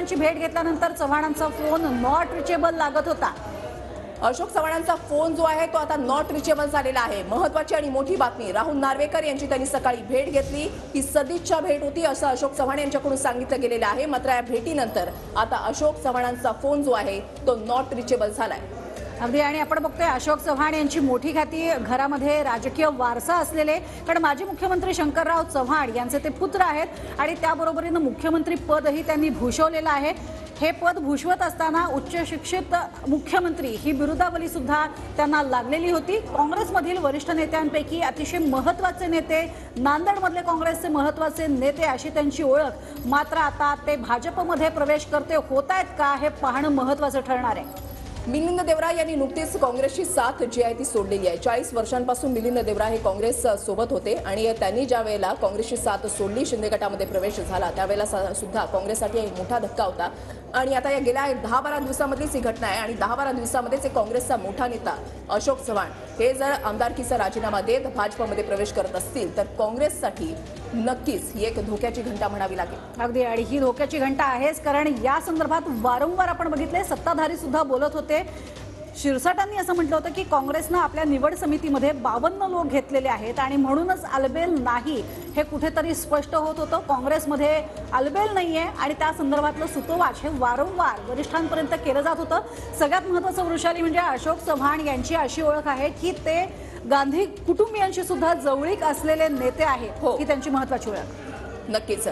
चव्हाणांची भेट घेतल्यानंतर चव्हाणांचा फोन नॉट रिचेबल लागत होता। अशोक चव्हाणांचा फोन जो आहे तो आता नॉट रिचेबल झालेला आहे। महत्त्वाची आणि मोठी बातमी, राहुल नार्वेकर यांची त्यांनी सकाळी भेट घेतली। ही सदिच्छा भेट होती असं अशोक चव्हाण यांच्याकडून सांगितलं गेलेलं आहे। मात्र या भेटीनंतर आता अशोक चव्हाणांचा फोन जो आहे तो नॉट रिचेबल झालाय। अगदी, आणि आपण बघतोय अशोक चव्हाण यांची मोठी ख्याती, घरामध्ये राजकीय वारसा असलेले, कारण माजी मुख्यमंत्री शंकरराव चव्हाण यांचे ते पुत्र आहेत आणि त्याबरोबरीने मुख्यमंत्री पदही त्यांनी भूषवलेलं आहे। हे पद भूषवत असताना उच्च शिक्षित मुख्यमंत्री ही बिरुदावली सुद्धा त्यांना लागलेली होती। काँग्रेसमधील वरिष्ठ नेत्यांपैकी अतिशय महत्त्वाचे नेते, नांदेडमधले काँग्रेसचे महत्त्वाचे नेते अशी त्यांची ओळख। मात्र आता ते भाजपमध्ये प्रवेश करते होत आहेत का हे पाहणं महत्त्वाचं ठरणार आहे। मिलिंद देवरा यांनी नुकतीच काँग्रेसची साथ जी आहे ती सोडलेली आहे। 40 वर्षांपासून मिलिंद देवरा हे काँग्रेस सोबत होते आणि त्यांनी ज्या वेळेला काँग्रेसची साथ सोडली, शिंदे गटामध्ये प्रवेश झाला, त्यावेळेला सुद्धा काँग्रेससाठी एक मोठा धक्का होता। आणि आता या गेल्या 10-12 दिवसामधलीच ही घटना आहे आणि 10-12 दिवसामध्येच एक काँग्रेसचा मोठा नेता अशोक चव्हाण हे जर आमदारकीचा राजीनामा देत भाजपमध्ये प्रवेश करत असतील तर काँग्रेससाठी नक्कीच ही एक धोक्याची घंटा म्हणावी लागेल। अगदी, आणि ही धोक्याची घंटा आहेच, कारण या संदर्भात वारंवार आपण बघितले सत्ताधारी सुद्धा बोलत होते। शिरसाटांनी असं म्हटलं होतं की काँग्रेसनं आपल्या निवड समितीमध्ये 52 लोक घेतलेले आहेत आणि म्हणूनच अलबेल नाही हे कुठेतरी स्पष्ट होत होतं। काँग्रेसमध्ये अलबेल नाहीये आणि त्या संदर्भातलं सुतोवाच हे वारंवार वरिष्ठांपर्यंत केलं जात होतं। सगळ्यात महत्त्वाचं वृषाली म्हणजे अशोक चव्हाण यांची अशी ओळख आहे की ते गांधी कुटुंबियांशी सुद्धा जवळीक असलेले नेते आहेत, ही त्यांची महत्त्वाची ओळख। नक्कीच।